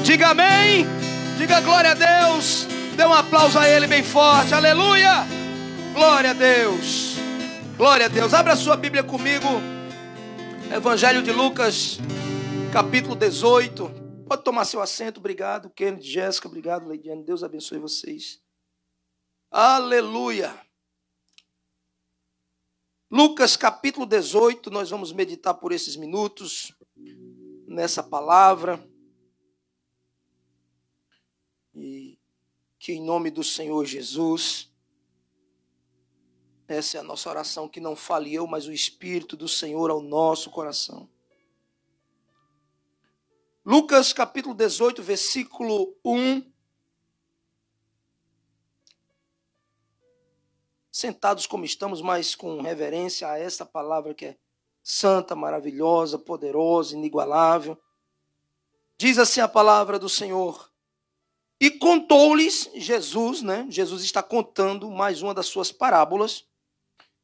Diga amém. Diga glória a Deus. Dê um aplauso a Ele bem forte. Aleluia. Glória a Deus. Glória a Deus. Abra a sua Bíblia comigo. Evangelho de Lucas, capítulo 18. Pode tomar seu assento. Obrigado, Kennedy, Jéssica. Obrigado, Leidiane. Deus abençoe vocês. Aleluia. Lucas, capítulo 18. Nós vamos meditar por esses minutos nessa palavra. E que em nome do Senhor Jesus, essa é a nossa oração, que não fale eu, mas o Espírito do Senhor ao nosso coração. Lucas capítulo 18, versículo 1. Sentados como estamos, mas com reverência a essa palavra que é santa, maravilhosa, poderosa, inigualável. Diz assim a palavra do Senhor. E contou-lhes Jesus, Jesus está contando mais uma das suas parábolas.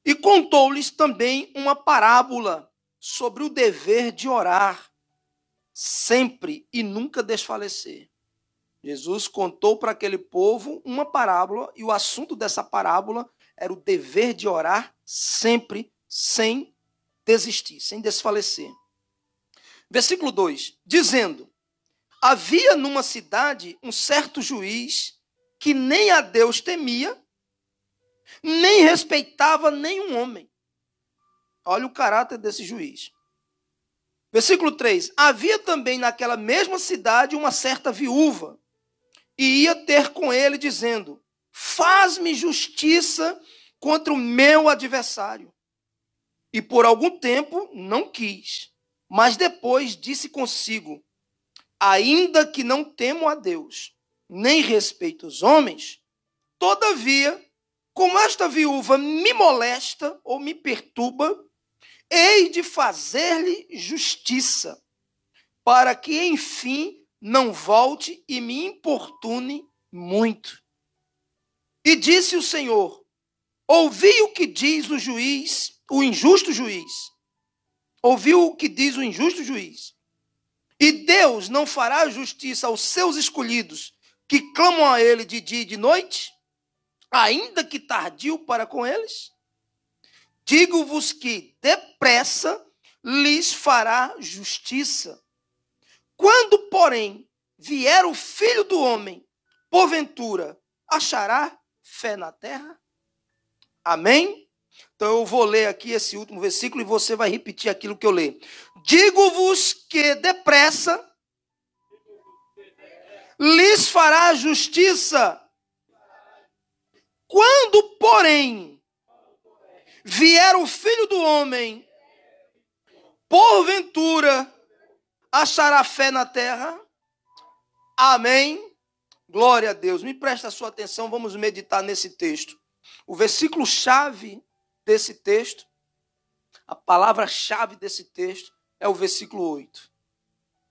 E contou-lhes também uma parábola sobre o dever de orar sempre e nunca desfalecer. Jesus contou para aquele povo uma parábola e o assunto dessa parábola era o dever de orar sempre, sem desistir, sem desfalecer. Versículo 2, dizendo: havia numa cidade um certo juiz que nem a Deus temia, nem respeitava nenhum homem. Olha o caráter desse juiz. Versículo 3. Havia também naquela mesma cidade uma certa viúva, e ia ter com ele, dizendo: faz-me justiça contra o meu adversário. E por algum tempo não quis, mas depois disse consigo: ainda que não temo a Deus, nem respeito os homens, todavia, como esta viúva me molesta ou me perturba, hei de fazer-lhe justiça, para que, enfim, não volte e me importune muito. E disse o Senhor: ouvi o que diz o juiz, o injusto juiz. Ouviu o que diz o injusto juiz. E Deus não fará justiça aos seus escolhidos, que clamam a ele de dia e de noite, ainda que tardio para com eles? Digo-vos que depressa lhes fará justiça. Quando, porém, vier o Filho do Homem, porventura, achará fé na terra? Amém? Então eu vou ler aqui esse último versículo e você vai repetir aquilo que eu leio. Digo-vos que depressa lhes fará justiça. Quando, porém, vier o Filho do Homem, porventura, achará fé na terra? Amém? Glória a Deus. Me presta a sua atenção, vamos meditar nesse texto. O versículo-chave desse texto, a palavra-chave desse texto é o versículo 8.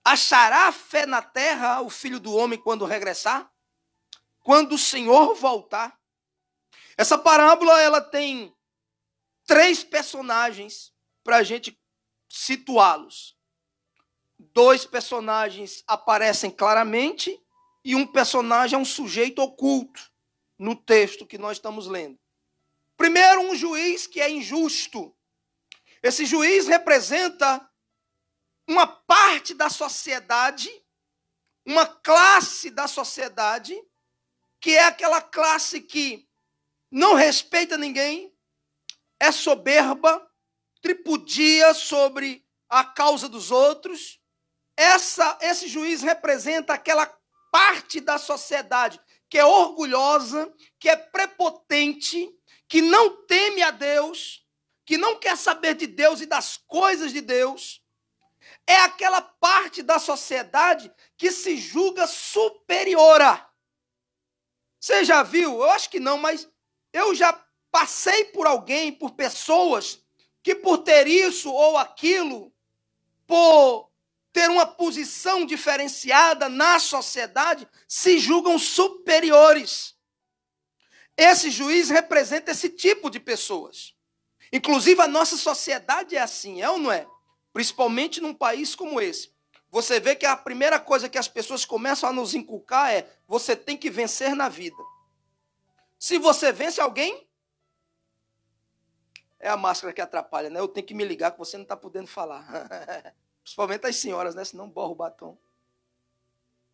Achará fé na terra o Filho do Homem quando regressar? Quando o Senhor voltar? Essa parábola ela tem 3 personagens para a gente situá-los. 2 personagens aparecem claramente e um personagem é um sujeito oculto no texto que nós estamos lendo. Primeiro, um juiz que é injusto. Esse juiz representa uma parte da sociedade, uma classe da sociedade, que é aquela classe que não respeita ninguém, é soberba, tripudia sobre a causa dos outros. Esse juiz representa aquela parte da sociedade que é orgulhosa, que é prepotente, que não teme a Deus, que não quer saber de Deus e das coisas de Deus. É aquela parte da sociedade que se julga superiora. Você já viu? Eu acho que não, mas eu já passei por alguém, por pessoas, que por ter isso ou aquilo, por ter uma posição diferenciada na sociedade, se julgam superiores. Esse juiz representa esse tipo de pessoas. Inclusive, a nossa sociedade é assim, é ou não é? Principalmente num país como esse. você vê que a primeira coisa que as pessoas começam a nos inculcar é: você tem que vencer na vida. Se você vence alguém, é a máscara que atrapalha, né? Eu tenho que me ligar que você não está podendo falar. Principalmente as senhoras, né? Senão borra o batom.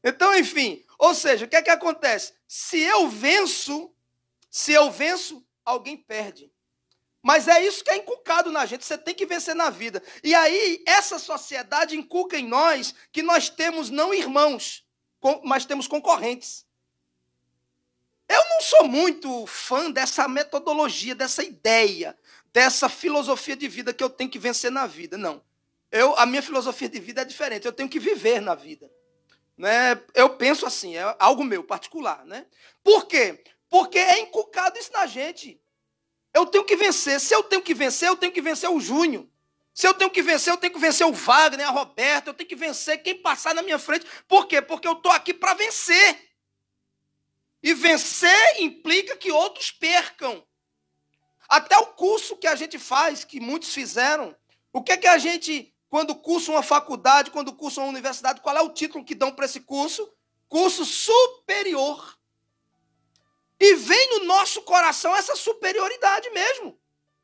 Então, enfim, ou seja, o que é que acontece? Se eu venço, alguém perde. Mas é isso que é inculcado na gente, você tem que vencer na vida. E aí, essa sociedade inculca em nós que nós temos não irmãos, mas temos concorrentes. Eu não sou muito fã dessa metodologia, dessa ideia, dessa filosofia de vida que eu tenho que vencer na vida. Não. A minha filosofia de vida é diferente, eu tenho que viver na vida. Né? Eu penso assim, é algo meu, particular. Né? Por quê? Porque é inculcado isso na gente. Eu tenho que vencer. Se eu tenho que vencer, eu tenho que vencer o Júnior. Se eu tenho que vencer, eu tenho que vencer o Wagner, a Roberta, eu tenho que vencer quem passar na minha frente. Por quê? Porque eu estou aqui para vencer. E vencer implica que outros percam. Até o curso que a gente faz, que muitos fizeram, o que é que a gente, quando cursa uma faculdade, quando cursa uma universidade, qual é o título que dão para esse curso? Curso superior. E vem no nosso coração essa superioridade mesmo.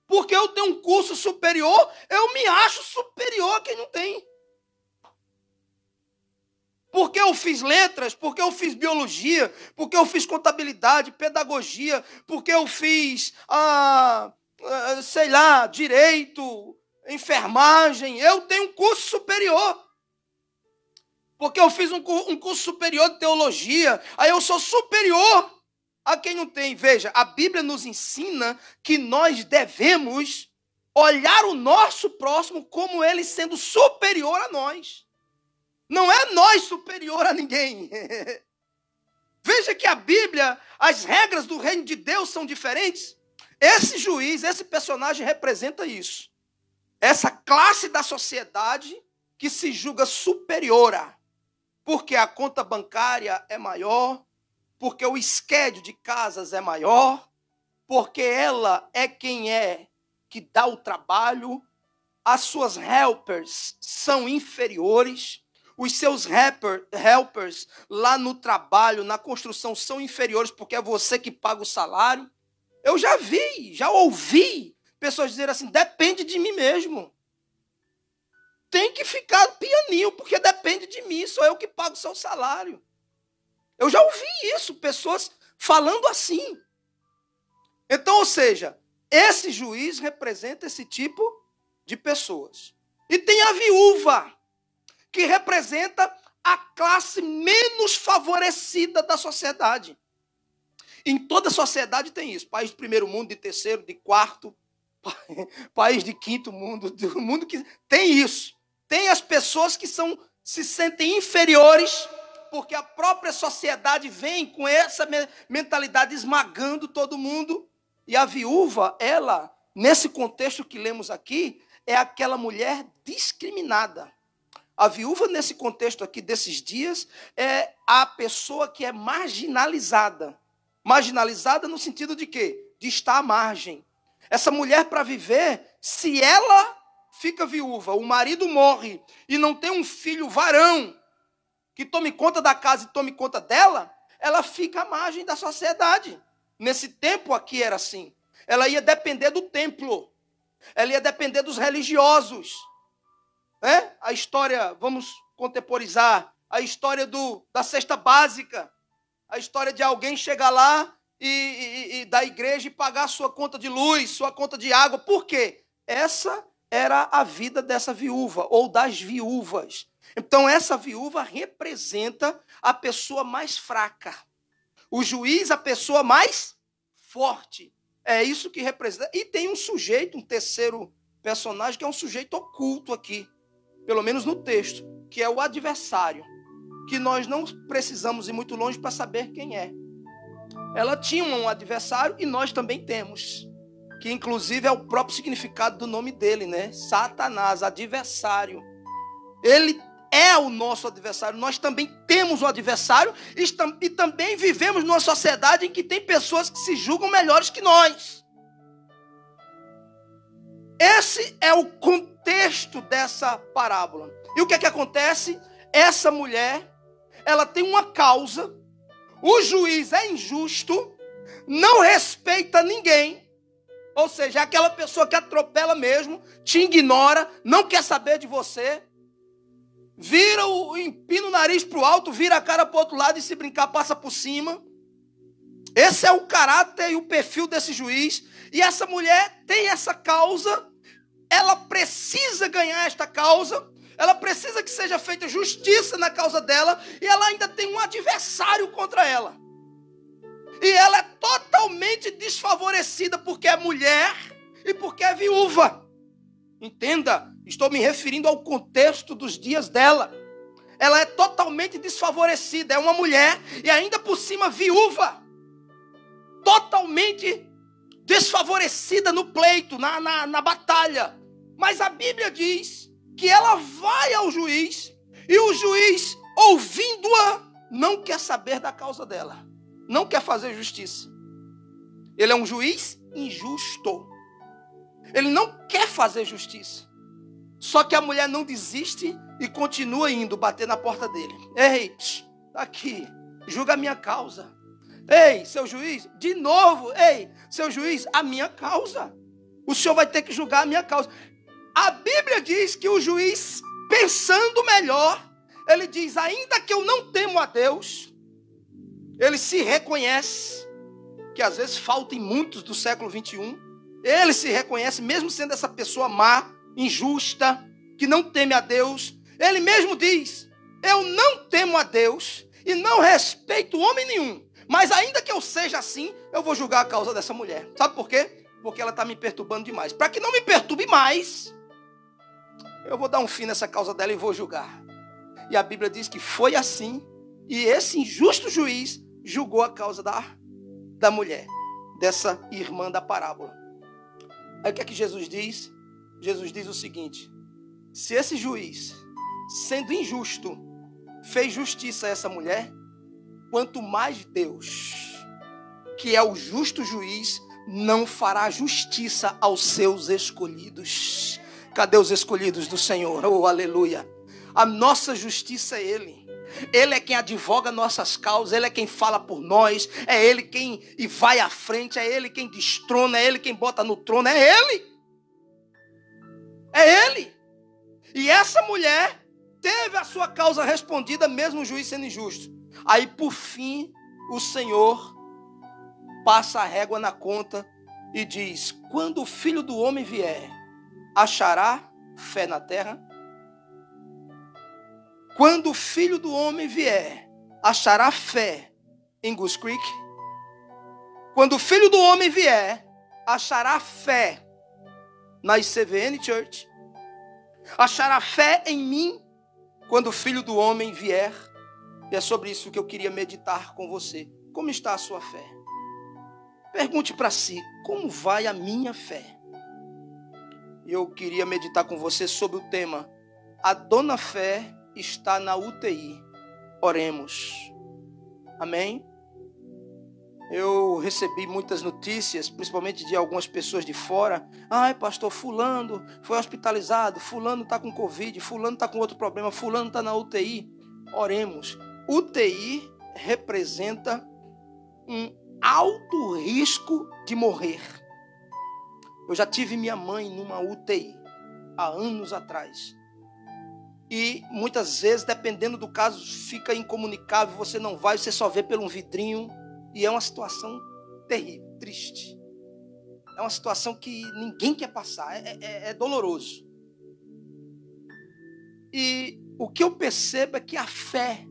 Porque eu tenho um curso superior, eu me acho superior a quem não tem. Porque eu fiz letras, porque eu fiz biologia, porque eu fiz contabilidade, pedagogia, porque eu fiz, direito, enfermagem. Eu tenho um curso superior. Porque eu fiz um curso superior de teologia, aí eu sou superior a quem não tem. Veja, a Bíblia nos ensina que nós devemos olhar o nosso próximo como ele sendo superior a nós. Não é nós superior a ninguém. Veja que a Bíblia, as regras do reino de Deus são diferentes. Esse juiz, esse personagem representa isso. Essa classe da sociedade que se julga superior. Porque a conta bancária é maior, porque o schedule de casas é maior, porque ela é quem é que dá o trabalho, as suas helpers são inferiores, os seus helpers lá no trabalho, na construção, são inferiores porque é você que paga o salário. Eu já ouvi pessoas dizerem assim: depende de mim mesmo. Tem que ficar pianinho, porque depende de mim, sou eu que pago o seu salário. Eu já ouvi isso, pessoas falando assim. Então, ou seja, esse juiz representa esse tipo de pessoas. E tem a viúva, que representa a classe menos favorecida da sociedade. Em toda sociedade tem isso. País de primeiro mundo, de terceiro, de quarto, país de quinto mundo, do mundo que tem isso. Tem as pessoas que se sentem inferiores, porque a própria sociedade vem com essa mentalidade esmagando todo mundo. E a viúva, ela, nesse contexto que lemos aqui, é aquela mulher discriminada. A viúva, nesse contexto aqui desses dias, é a pessoa que é marginalizada. Marginalizada no sentido de quê? De estar à margem. Essa mulher, para viver, se ela fica viúva, o marido morre e não tem um filho varão que tome conta da casa e tome conta dela, ela fica à margem da sociedade. Nesse tempo aqui era assim. Ela ia depender do templo. Ela ia depender dos religiosos. A história, vamos contemporizar, a história da cesta básica. A história de alguém chegar lá e da igreja e pagar a sua conta de luz, sua conta de água. Por quê? Essa era a vida dessa viúva, ou das viúvas. Então, essa viúva representa a pessoa mais fraca. O juiz, a pessoa mais forte. É isso que representa. E tem um sujeito, um terceiro personagem, que é um sujeito oculto aqui, pelo menos no texto, que é o adversário, que nós não precisamos ir muito longe para saber quem é. Ela tinha um adversário e nós também temos, que inclusive é o próprio significado do nome dele, né? Satanás, adversário. Ele é o nosso adversário. Nós também temos um adversário e também vivemos numa sociedade em que tem pessoas que se julgam melhores que nós. Esse é o contexto dessa parábola. E o que é que acontece? essa mulher, ela tem uma causa, o juiz é injusto, não respeita ninguém, ou seja, é aquela pessoa que atropela mesmo, te ignora, não quer saber de você, empina o nariz para o alto, vira a cara para o outro lado e se brincar passa por cima. Esse é o caráter e o perfil desse juiz. E essa mulher tem essa causa, ela precisa ganhar esta causa, ela precisa que seja feita justiça na causa dela, e ela ainda tem um adversário contra ela. E ela é totalmente desfavorecida porque é mulher e porque é viúva. Entenda, estou me referindo ao contexto dos dias dela. Ela é totalmente desfavorecida, é uma mulher e ainda por cima viúva. Totalmente desfavorecida no pleito, na batalha. Mas a Bíblia diz que ela vai ao juiz e o juiz, ouvindo-a, não quer saber da causa dela. Não quer fazer justiça. Ele é um juiz injusto. Ele não quer fazer justiça. Só que a mulher não desiste e continua indo bater na porta dele. Ei, tá aqui, julga a minha causa. Ei, seu juiz, de novo, ei, seu juiz, a minha causa. O senhor vai ter que julgar a minha causa. A Bíblia diz que o juiz, pensando melhor, ele diz, ainda que eu não temo a Deus, ele se reconhece, que às vezes falta em muitos do século 21, ele se reconhece, mesmo sendo essa pessoa má, injusta, que não teme a Deus, ele mesmo diz, eu não temo a Deus e não respeito homem nenhum, mas ainda que eu seja assim, eu vou julgar a causa dessa mulher. Sabe por quê? Porque ela está me perturbando demais. Para que não me perturbe mais, eu vou dar um fim nessa causa dela e vou julgar. E a Bíblia diz que foi assim, e esse injusto juiz julgou a causa da mulher, dessa irmã da parábola. Aí o que é que Jesus diz? Jesus diz o seguinte, se esse juiz, sendo injusto, fez justiça a essa mulher, quanto mais Deus, que é o justo juiz, não fará justiça aos seus escolhidos. Cadê os escolhidos do Senhor? Oh, aleluia. A nossa justiça é Ele. Ele é quem advoga nossas causas, Ele é quem fala por nós, é Ele quem vai à frente, é Ele quem destrona, é Ele quem bota no trono, é Ele. É Ele. E essa mulher teve a sua causa respondida, mesmo o juiz sendo injusto. Aí, por fim, o Senhor passa a régua na conta e diz, quando o Filho do Homem vier, achará fé na terra? Quando o Filho do Homem vier, achará fé em Goose Creek? Quando o Filho do Homem vier, achará fé na ICVN Church? Achará fé em mim quando o Filho do Homem vier? E é sobre isso que eu queria meditar com você. Como está a sua fé? Pergunte para si, como vai a minha fé? Eu queria meditar com você sobre o tema, a dona fé está na UTI. Oremos. Amém? Eu recebi muitas notícias, principalmente de algumas pessoas de fora. Ai, pastor, fulano foi hospitalizado, fulano está com Covid, fulano está com outro problema, fulano está na UTI. Oremos. UTI representa um alto risco de morrer. Eu já tive minha mãe numa UTI há anos atrás. E muitas vezes, dependendo do caso, fica incomunicável, você não vai, você só vê pelo um vidrinho. E é uma situação terrível, triste. É uma situação que ninguém quer passar, é doloroso. E o que eu percebo é que a fé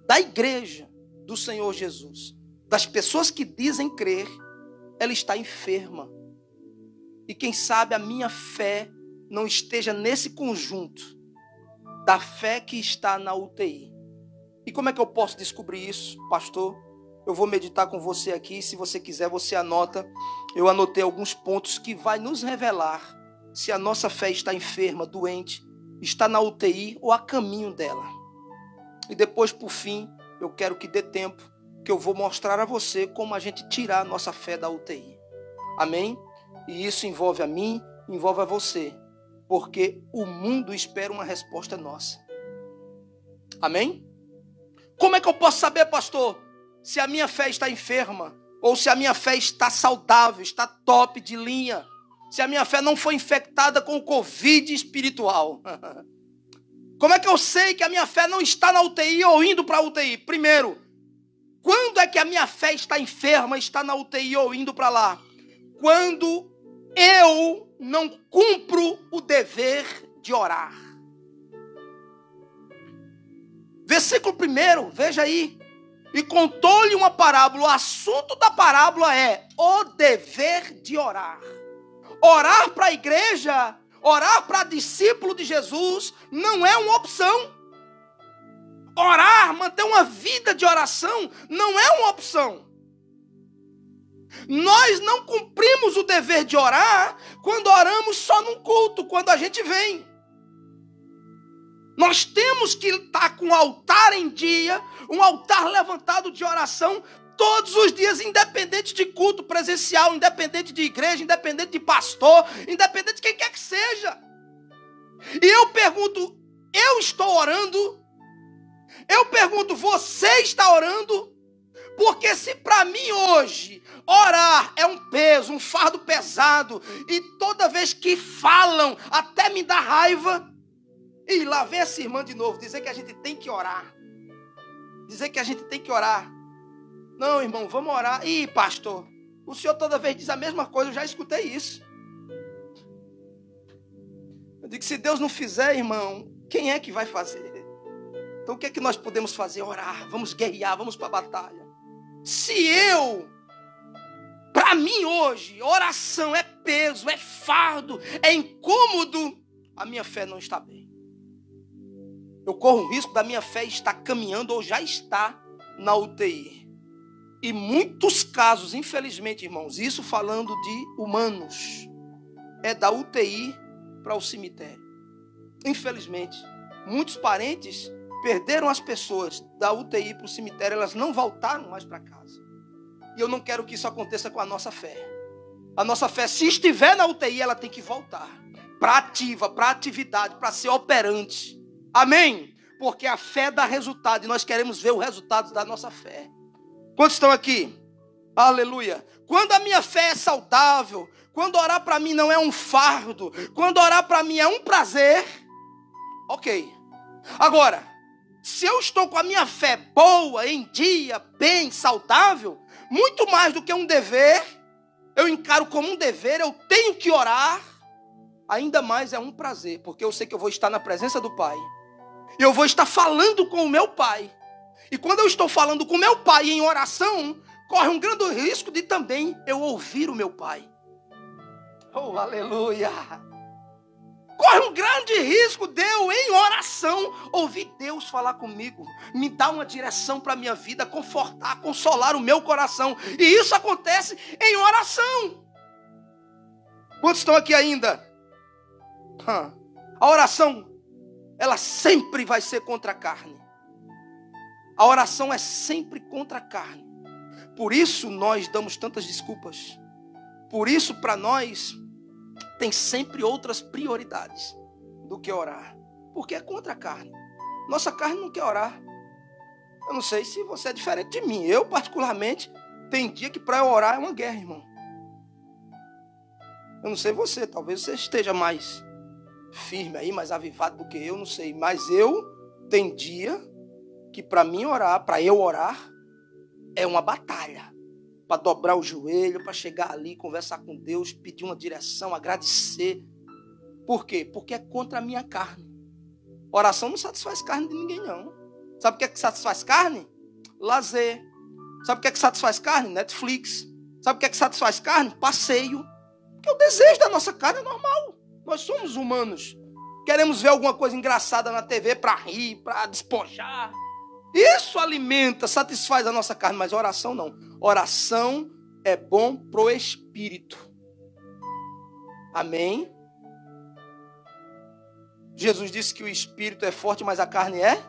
da igreja do Senhor Jesus, das pessoas que dizem crer, ela está enferma. E quem sabe a minha fé não esteja nesse conjunto da fé que está na UTI. E como é que eu posso descobrir isso, pastor? Eu vou meditar com você aqui, se você quiser você anota. Eu anotei alguns pontos que vai nos revelar se a nossa fé está enferma, doente, está na UTI ou a caminho dela. E depois, por fim, eu quero que dê tempo, que eu vou mostrar a você como a gente tirar a nossa fé da UTI. Amém? E isso envolve a mim, envolve a você, porque o mundo espera uma resposta nossa. Amém? Como é que eu posso saber, pastor, se a minha fé está enferma? Ou se a minha fé está saudável, está top de linha? Se a minha fé não foi infectada com o Covid espiritual? Como é que eu sei que a minha fé não está na UTI ou indo para a UTI? Primeiro, quando é que a minha fé está enferma, está na UTI ou indo para lá? Quando eu não cumpro o dever de orar. Versículo 1, veja aí. E contou-lhe uma parábola. O assunto da parábola é o dever de orar. Orar para a igreja, orar para discípulo de Jesus, não é uma opção. Orar, manter uma vida de oração, não é uma opção. Nós não cumprimos o dever de orar quando oramos só num culto, quando a gente vem. Nós temos que estar com o altar em dia, um altar levantado de oração todos os dias, independente de culto presencial, independente de igreja, independente de pastor, independente de quem quer que seja. E eu pergunto, eu estou orando? Eu pergunto, você está orando? Porque se para mim hoje orar é um peso, um fardo pesado, e toda vez que falam até me dá raiva, e lá vem essa irmã de novo, dizer que a gente tem que orar. Dizer que a gente tem que orar. Não, irmão, vamos orar. Ih, pastor, o senhor toda vez diz a mesma coisa, eu já escutei isso. Eu digo, se Deus não fizer, irmão, quem é que vai fazer? Então o que é que nós podemos fazer? Orar, vamos guerrear, vamos para a batalha. Se para mim hoje, oração é peso, é fardo, é incômodo, a minha fé não está bem. Eu corro o risco da minha fé estar caminhando ou já está na UTI. E muitos casos, infelizmente, irmãos, isso falando de humanos, é da UTI para o cemitério. Infelizmente, muitos parentes perderam as pessoas da UTI para o cemitério, elas não voltaram mais para casa. E eu não quero que isso aconteça com a nossa fé. A nossa fé, se estiver na UTI, ela tem que voltar para ativa, para atividade, para ser operante. Amém? Porque a fé dá resultado e nós queremos ver o resultado da nossa fé. Quantos estão aqui? Aleluia. Quando a minha fé é saudável, quando orar para mim não é um fardo, quando orar para mim é um prazer, ok. Agora, se eu estou com a minha fé boa, em dia, bem, saudável, muito mais do que um dever, eu encaro como um dever, eu tenho que orar, ainda mais é um prazer, porque eu sei que eu vou estar na presença do Pai. Eu vou estar falando com o meu Pai. E quando eu estou falando com o meu Pai em oração, corre um grande risco de também eu ouvir o meu Pai. Oh, aleluia! Corre um grande risco de eu, em oração, ouvir Deus falar comigo, me dar uma direção para a minha vida, confortar, consolar o meu coração. E isso acontece em oração. Quantos estão aqui ainda? A oração, ela sempre vai ser contra a carne. A oração é sempre contra a carne. Por isso nós damos tantas desculpas. Por isso para nós tem sempre outras prioridades do que orar. Porque é contra a carne. Nossa carne não quer orar. Eu não sei se você é diferente de mim. Eu particularmente, tem dia que para eu orar é uma guerra, irmão. Eu não sei você, talvez você esteja mais firme aí, mais avivado do que eu, não sei. Mas eu, tem dia que para mim orar, para eu orar, é uma batalha. Para dobrar o joelho, para chegar ali, conversar com Deus, pedir uma direção, agradecer. Por quê? Porque é contra a minha carne. Oração não satisfaz carne de ninguém, não. Sabe o que é que satisfaz carne? Lazer. Sabe o que é que satisfaz carne? Netflix. Sabe o que é que satisfaz carne? Passeio. Porque o desejo da nossa carne é normal. Nós somos humanos. Queremos ver alguma coisa engraçada na TV para rir, para despojar. Isso alimenta, satisfaz a nossa carne, mas oração não. Oração é bom pro espírito. Amém? Jesus disse que o espírito é forte, mas a carne é?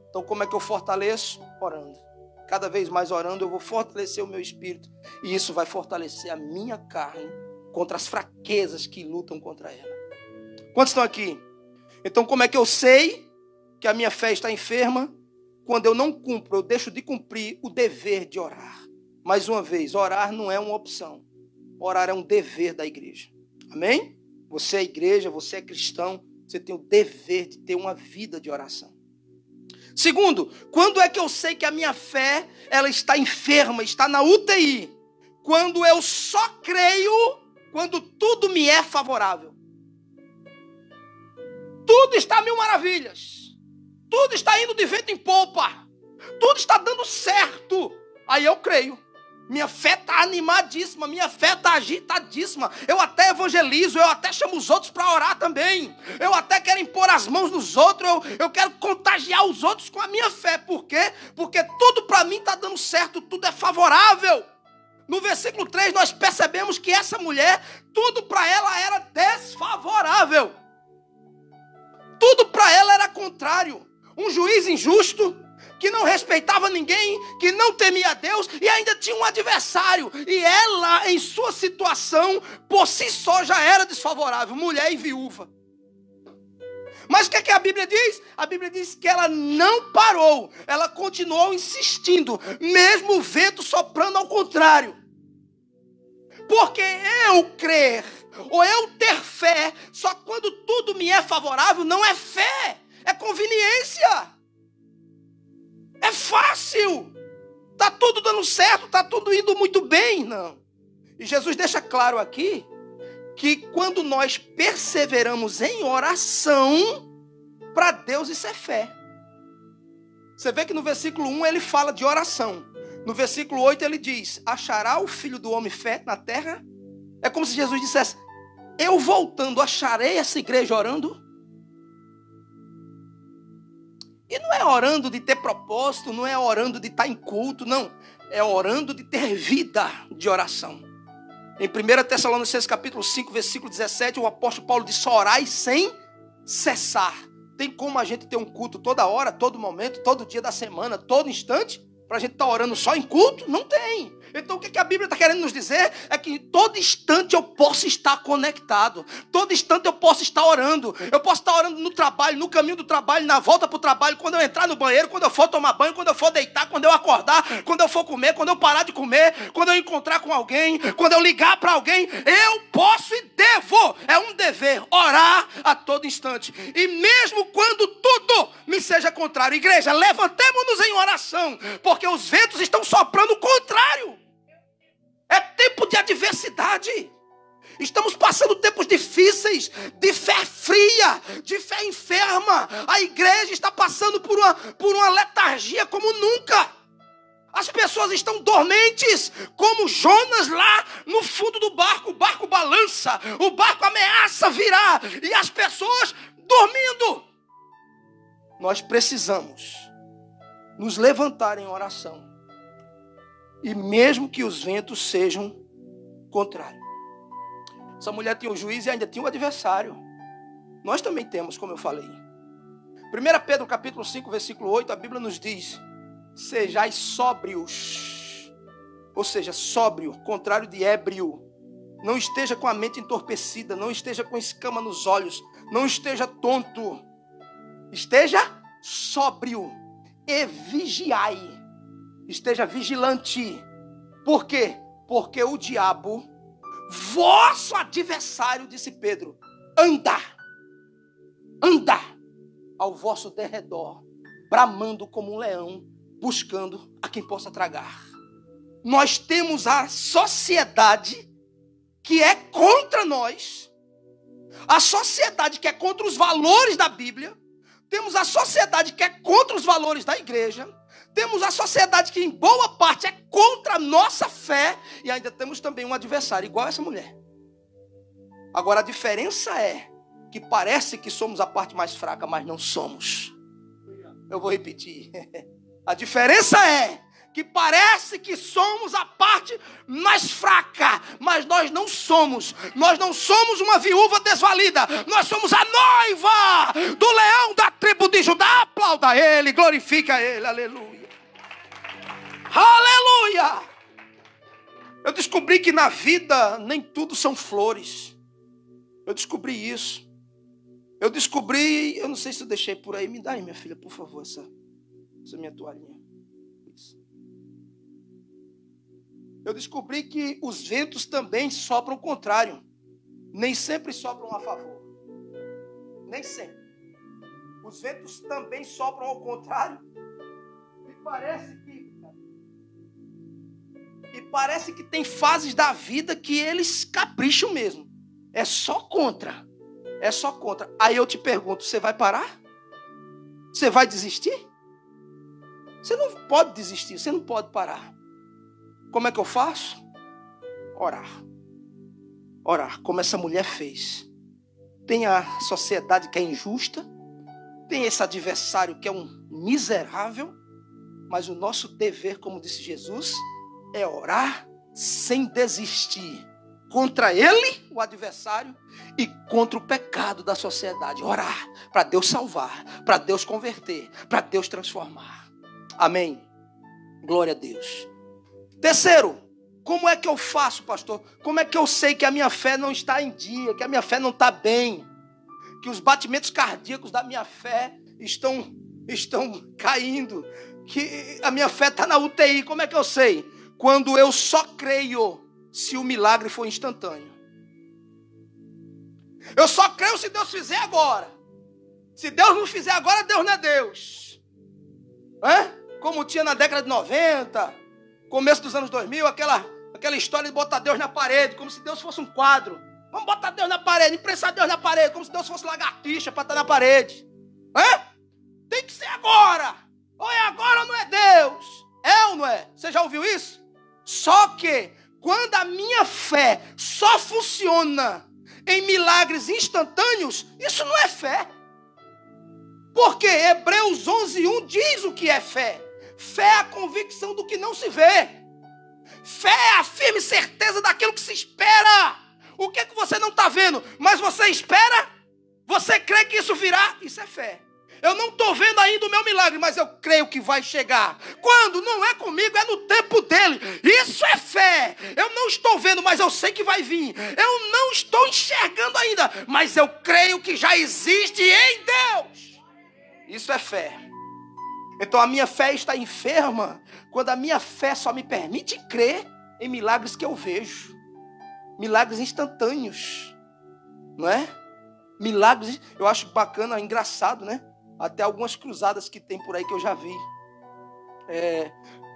Então como é que eu fortaleço? Orando. Cada vez mais orando eu vou fortalecer o meu espírito. E isso vai fortalecer a minha carne contra as fraquezas que lutam contra ela. Quantos estão aqui? Então como é que eu sei que a minha fé está enferma quando eu não cumpro, eu deixo de cumprir o dever de orar. Mais uma vez, orar não é uma opção. Orar é um dever da igreja. Amém? Você é igreja, você é cristão, você tem o dever de ter uma vida de oração. Segundo, quando é que eu sei que a minha fé ela está enferma, está na UTI? Quando eu só creio quando tudo me é favorável. Tudo está a mil maravilhas. Tudo está indo de vento em popa. Tudo está dando certo. Aí eu creio. Minha fé está animadíssima, minha fé está agitadíssima. Eu até evangelizo, eu até chamo os outros para orar também. Eu até quero impor as mãos nos outros, eu quero contagiar os outros com a minha fé. Por quê? Porque tudo para mim está dando certo, tudo é favorável. No versículo 3 nós percebemos que essa mulher, tudo para ela era desfavorável. Tudo para ela era contrário. Um juiz injusto, que não respeitava ninguém, que não temia a Deus e ainda tinha um adversário. E ela, em sua situação, por si só já era desfavorável, mulher e viúva. Mas o que é que a Bíblia diz? A Bíblia diz que ela não parou, ela continuou insistindo, mesmo o vento soprando ao contrário. Porque eu crer, ou eu ter fé, só quando tudo me é favorável, não é fé, é conveniência. É fácil. Está tudo dando certo, está tudo indo muito bem. Não. E Jesus deixa claro aqui que quando nós perseveramos em oração, para Deus isso é fé. Você vê que no versículo 1 ele fala de oração. No versículo 8 ele diz: achará o Filho do Homem fé na terra? É como se Jesus dissesse: eu voltando, acharei essa igreja orando? E não é orando de ter propósito, não é orando de estar em culto, não. É orando de ter vida de oração. Em 1 Tessalonicenses capítulo 5, versículo 17, o apóstolo Paulo diz: orai sem cessar. Tem como a gente ter um culto toda hora, todo momento, todo dia da semana, todo instante? Para a gente estar orando só em culto? Não tem. Então o que a Bíblia está querendo nos dizer é que em todo instante eu posso estar conectado. Todo instante eu posso estar orando. Eu posso estar orando no trabalho, no caminho do trabalho, na volta para o trabalho, quando eu entrar no banheiro, quando eu for tomar banho, quando eu for deitar, quando eu acordar, quando eu for comer, quando eu parar de comer, quando eu encontrar com alguém, quando eu ligar para alguém. Eu posso e devo. É um dever orar a todo instante. E mesmo quando tudo me seja contrário. Igreja, levantemo-nos em oração, porque os ventos estão soprando o contrário. É tempo de adversidade. Estamos passando tempos difíceis, de fé fria, de fé enferma. A igreja está passando por uma letargia como nunca. As pessoas estão dormentes, como Jonas lá no fundo do barco. O barco balança, o barco ameaça virar, e as pessoas dormindo. Nós precisamos nos levantar em oração. E mesmo que os ventos sejam contrários. Essa mulher tinha um juiz e ainda tinha um adversário. Nós também temos, como eu falei. 1 Pedro capítulo 5, versículo 8, a Bíblia nos diz: sejais sóbrios. Ou seja, sóbrio, contrário de ébrio. Não esteja com a mente entorpecida, não esteja com escama nos olhos, não esteja tonto. Esteja sóbrio e vigiai. Esteja vigilante. Por quê? Porque o diabo, vosso adversário, disse Pedro, anda ao vosso derredor, bramando como um leão, buscando a quem possa tragar. Nós temos a sociedade que é contra nós, a sociedade que é contra os valores da Bíblia, temos a sociedade que é contra os valores da igreja, temos a sociedade que em boa parte é contra a nossa fé, e ainda temos também um adversário igual essa mulher. Agora a diferença é que parece que somos a parte mais fraca, mas não somos. Eu vou repetir. A diferença é que parece que somos a parte mais fraca, mas nós não somos. Nós não somos uma viúva desvalida. Nós somos a noiva do leão da tribo de Judá. Aplauda ele, glorifica ele, aleluia. Aleluia! Eu descobri que na vida nem tudo são flores. Eu descobri isso. Eu descobri, eu não sei se eu deixei por aí, me dá aí, minha filha, por favor, essa minha toalhinha. Isso. Eu descobri que os ventos também sopram o contrário. Nem sempre sopram a favor. Nem sempre. Os ventos também sopram ao contrário. E parece que tem fases da vida que eles capricham mesmo. É só contra. É só contra. Aí eu te pergunto, você vai parar? Você vai desistir? Você não pode desistir, você não pode parar. Como é que eu faço? Orar. Orar, como essa mulher fez. Tem a sociedade que é injusta, tem esse adversário que é um miserável, mas o nosso dever, como disse Jesus, é orar sem desistir contra ele, o adversário, e contra o pecado da sociedade. Orar para Deus salvar, para Deus converter, para Deus transformar. Amém. Glória a Deus. Terceiro, como é que eu faço, pastor? Como é que eu sei que a minha fé não está em dia, que a minha fé não está bem, que os batimentos cardíacos da minha fé estão caindo, que a minha fé está na UTI? Como é que eu sei? Quando eu só creio se o milagre for instantâneo. Eu só creio se Deus fizer agora. Se Deus não fizer agora, Deus não é Deus. Como tinha na década de 90, começo dos anos 2000, aquela história de botar Deus na parede, como se Deus fosse um quadro. Vamos botar Deus na parede, impressar Deus na parede, como se Deus fosse lagartixa para estar na parede. Tem que ser agora. Ou é agora ou não é Deus. É ou não é? Você já ouviu isso? Só que quando a minha fé só funciona em milagres instantâneos, isso não é fé. Porque Hebreus 11:1 diz o que é fé. Fé é a convicção do que não se vê. Fé é a firme certeza daquilo que se espera. O que é que você não está vendo, mas você espera? Você crê que isso virá? Isso é fé. Eu não estou vendo ainda o meu milagre, mas eu creio que vai chegar. Quando? Não é comigo, é no tempo dele. Isso é fé. Eu não estou vendo, mas eu sei que vai vir. Eu não estou enxergando ainda, mas eu creio que já existe em Deus. Isso é fé. Então a minha fé está enferma quando a minha fé só me permite crer em milagres que eu vejo. Milagres instantâneos. Não é? Milagres, eu acho bacana, engraçado, né? Até algumas cruzadas que tem por aí que eu já vi.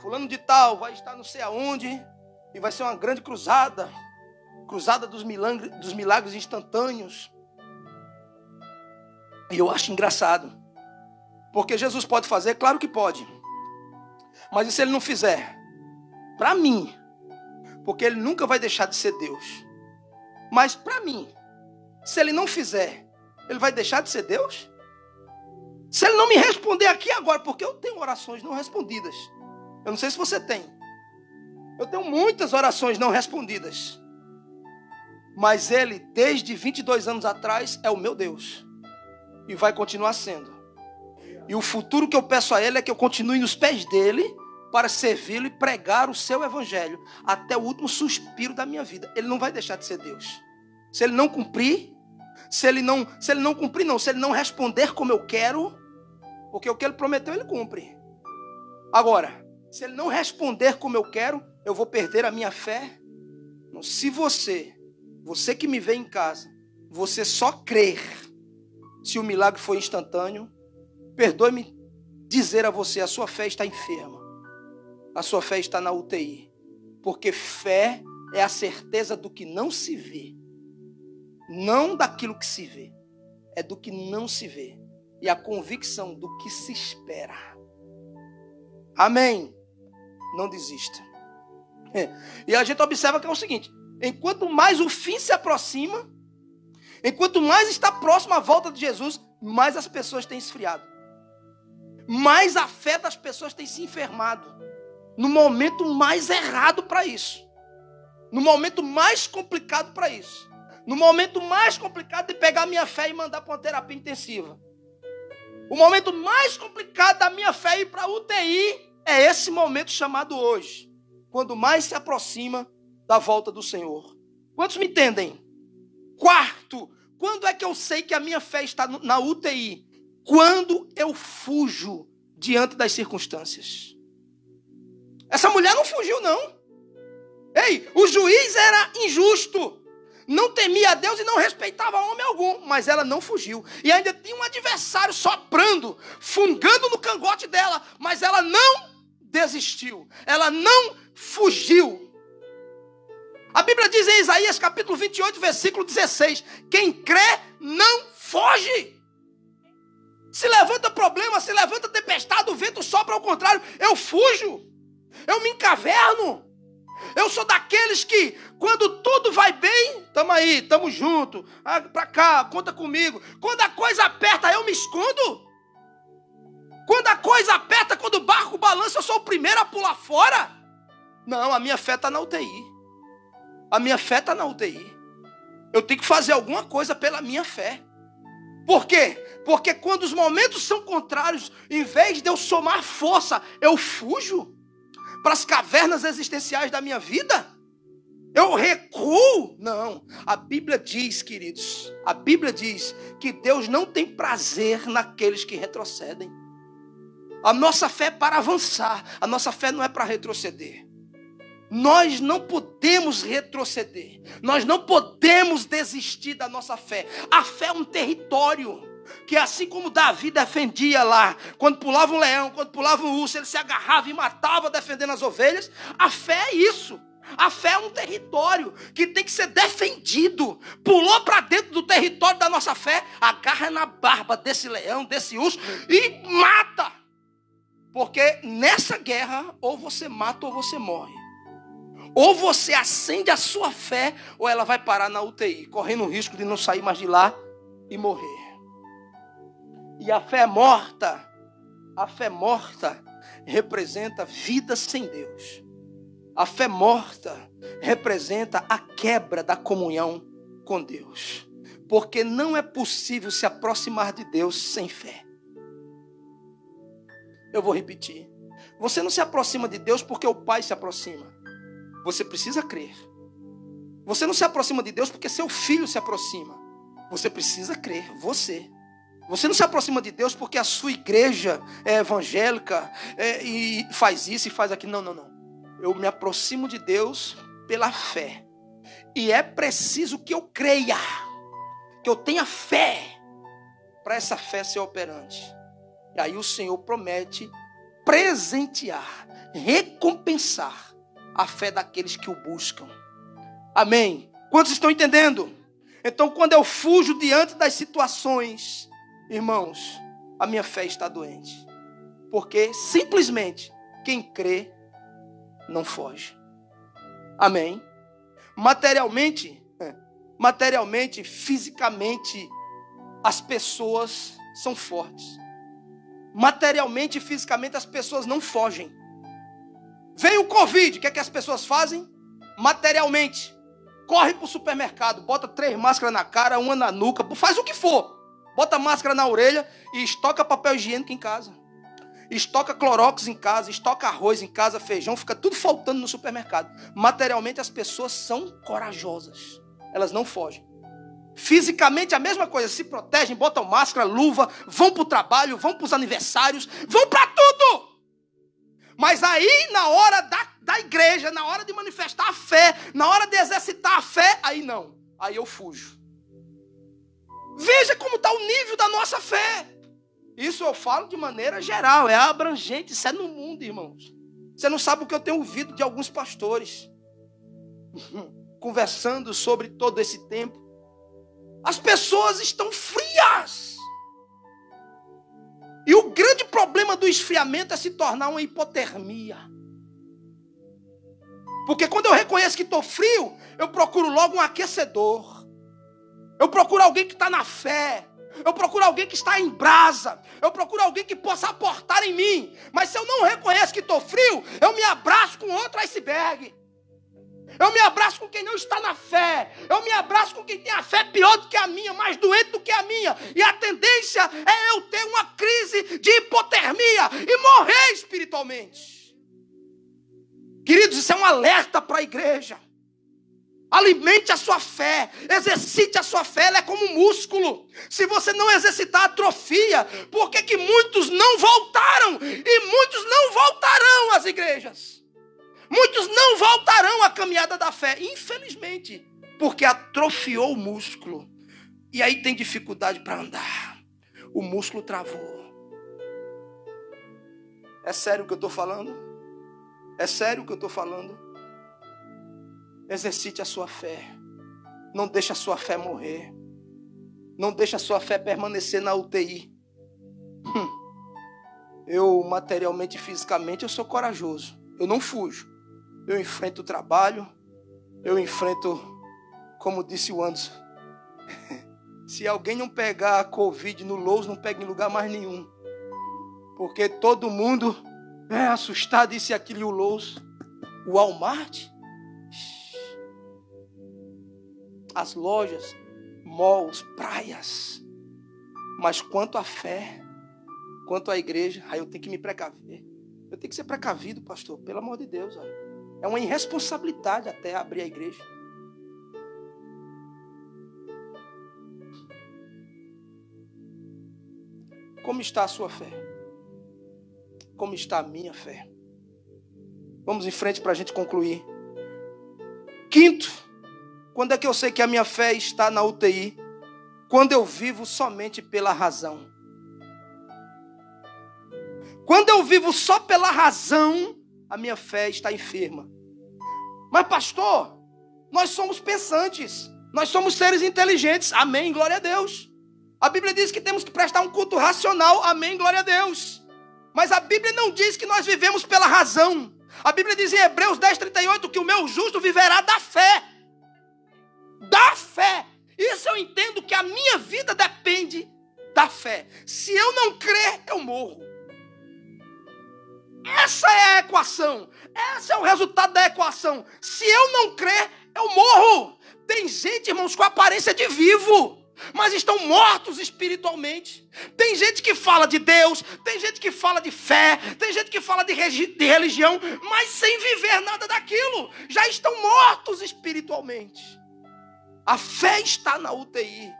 Fulano de tal vai estar não sei aonde e vai ser uma grande cruzada. Cruzada dos milagres instantâneos. E eu acho engraçado. Porque Jesus pode fazer? Claro que pode. Mas e se ele não fizer? Para mim. Porque ele nunca vai deixar de ser Deus. Mas para mim, se ele não fizer, ele vai deixar de ser Deus? Se ele não me responder aqui agora, porque eu tenho orações não respondidas. Eu não sei se você tem. Eu tenho muitas orações não respondidas. Mas ele, desde 22 anos atrás, é o meu Deus. E vai continuar sendo. E o futuro que eu peço a ele é que eu continue nos pés dele para servi-lo e pregar o seu evangelho até o último suspiro da minha vida. Ele não vai deixar de ser Deus. Se ele não cumprir, se ele não responder como eu quero, porque o que ele prometeu, ele cumpre. Agora, se ele não responder como eu quero, eu vou perder a minha fé? Não, se você que me vê em casa, você só crer se o milagre for instantâneo, perdoe-me dizer a você, a sua fé está enferma. A sua fé está na UTI. Porque fé é a certeza do que não se vê. Não daquilo que se vê. É do que não se vê. E a convicção do que se espera. Amém. Não desista. E a gente observa que é o seguinte. Enquanto mais o fim se aproxima, enquanto mais está próximo a volta de Jesus, mais as pessoas têm esfriado. Mais a fé das pessoas tem se enfermado. No momento mais errado para isso. No momento mais complicado para isso. No momento mais complicado de pegar minha fé e mandar para uma terapia intensiva. O momento mais complicado da minha fé ir para a UTI é esse momento chamado hoje. Quando mais se aproxima da volta do Senhor. Quantos me entendem? Quarto, Quando é que eu sei que a minha fé está na UTI? Quando eu fujo diante das circunstâncias. Essa mulher não fugiu, não. Ei, o juiz era injusto. Não temia a Deus e não respeitava homem algum. Mas ela não fugiu. E ainda tinha um adversário soprando, fungando no cangote dela. Mas ela não desistiu. Ela não fugiu. A Bíblia diz em Isaías capítulo 28, versículo 16. Quem crê não foge. Se levanta problema, se levanta tempestade, o vento sopra ao contrário. Eu fujo. Eu me encaverno. Eu sou daqueles que, quando tudo vai bem, estamos aí, estamos juntos. Para cá, conta comigo. Quando a coisa aperta, eu me escondo. Quando a coisa aperta, quando o barco balança, eu sou o primeiro a pular fora. Não, a minha fé está na UTI. A minha fé está na UTI. Eu tenho que fazer alguma coisa pela minha fé. Por quê? Porque quando os momentos são contrários, em vez de eu somar força, eu fujo para as cavernas existenciais da minha vida? Eu recuo? Não. A Bíblia diz, queridos, a Bíblia diz que Deus não tem prazer naqueles que retrocedem. A nossa fé é para avançar. A nossa fé não é para retroceder. Nós não podemos retroceder. Nós não podemos desistir da nossa fé. A fé é um território que, assim como Davi defendia lá, quando pulava um leão, quando pulava um urso, ele se agarrava e matava defendendo as ovelhas. A fé é isso. A fé é um território que tem que ser defendido. Pulou para dentro do território da nossa fé, agarra na barba desse leão, desse urso e mata. Porque nessa guerra, ou você mata ou você morre. Ou você acende a sua fé, ou ela vai parar na UTI, correndo o risco de não sair mais de lá e morrer. E a fé morta representa vida sem Deus. A fé morta representa a quebra da comunhão com Deus. Porque não é possível se aproximar de Deus sem fé. Eu vou repetir. Você não se aproxima de Deus porque o Pai se aproxima. Você precisa crer. Você não se aproxima de Deus porque seu filho se aproxima. Você precisa crer, você. Você não se aproxima de Deus porque a sua igreja é evangélica e faz isso e faz aquilo. Não. Eu me aproximo de Deus pela fé. E é preciso que eu creia, que eu tenha fé, para essa fé ser operante. E aí o Senhor promete presentear, recompensar a fé daqueles que o buscam. Amém? Quantos estão entendendo? Então, quando eu fujo diante das situações, irmãos, a minha fé está doente. Porque simplesmente quem crê não foge. Amém? Materialmente, fisicamente, as pessoas são fortes. Materialmente e fisicamente as pessoas não fogem. Veio o Covid, o que é que as pessoas fazem? Materialmente, corre para o supermercado, bota 3 máscaras na cara, uma na nuca, faz o que for. Bota máscara na orelha e estoca papel higiênico em casa. Estoca clorox em casa, estoca arroz em casa, feijão, fica tudo faltando no supermercado. Materialmente as pessoas são corajosas, elas não fogem. Fisicamente a mesma coisa, se protegem, botam máscara, luva, vão para o trabalho, vão para os aniversários, vão para tudo. Mas aí na hora da igreja, na hora de manifestar a fé, na hora de exercitar a fé, aí não, aí eu fujo. Veja como está o nível da nossa fé. Isso eu falo de maneira geral, é abrangente, isso é no mundo, irmãos. Você não sabe o que eu tenho ouvido de alguns pastores, conversando sobre todo esse tempo. As pessoas estão frias. E o grande problema do esfriamento é se tornar uma hipotermia. Porque quando eu reconheço que estou frio, eu procuro logo um aquecedor. Eu procuro alguém que está na fé. Eu procuro alguém que está em brasa. Eu procuro alguém que possa aportar em mim. Mas se eu não reconheço que estou frio, eu me abraço com outro iceberg. Eu me abraço com quem não está na fé. Eu me abraço com quem tem a fé pior do que a minha, mais doente do que a minha. E a tendência é eu ter uma crise de hipotermia e morrer espiritualmente. Queridos, isso é um alerta para a igreja. Alimente a sua fé, exercite a sua fé, ela é como um músculo. Se você não exercitar, atrofia. Por que que muitos não voltaram? E muitos não voltarão às igrejas. Muitos não voltarão à caminhada da fé, infelizmente, porque atrofiou o músculo. E aí tem dificuldade para andar. O músculo travou. É sério o que eu estou falando? É sério o que eu estou falando? Exercite a sua fé. Não deixe a sua fé morrer. Não deixe a sua fé permanecer na UTI. Eu, materialmente e fisicamente, eu sou corajoso. Eu não fujo. Eu enfrento o trabalho. Eu enfrento, como disse o Anderson. Se alguém não pegar a Covid no Lowe's, não pega em lugar mais nenhum. Porque todo mundo é assustado. Isso e aquilo e o Lowe's. O Walmart. As lojas, malls, praias. Mas quanto à fé, quanto à igreja, aí eu tenho que me precaver. Eu tenho que ser precavido, pastor, pelo amor de Deus. Olha. É uma irresponsabilidade até abrir a igreja. Como está a sua fé? Como está a minha fé? Vamos em frente para a gente concluir. Quinto, quando é que eu sei que a minha fé está na UTI? Quando eu vivo somente pela razão. Quando eu vivo só pela razão, a minha fé está enferma. Mas pastor, nós somos pensantes. Nós somos seres inteligentes. Amém, glória a Deus. A Bíblia diz que temos que prestar um culto racional. Amém, glória a Deus. Mas a Bíblia não diz que nós vivemos pela razão. A Bíblia diz em Hebreus 10:38 que o meu justo viverá da fé. Da fé. Isso eu entendo que a minha vida depende da fé. Se eu não crer, eu morro. Essa é a equação. Esse é o resultado da equação. Se eu não crer, eu morro. Tem gente, irmãos, com aparência de vivo, mas estão mortos espiritualmente. Tem gente que fala de Deus, tem gente que fala de fé, tem gente que fala de religião, mas sem viver nada daquilo. Já estão mortos espiritualmente. A fé está na UTI.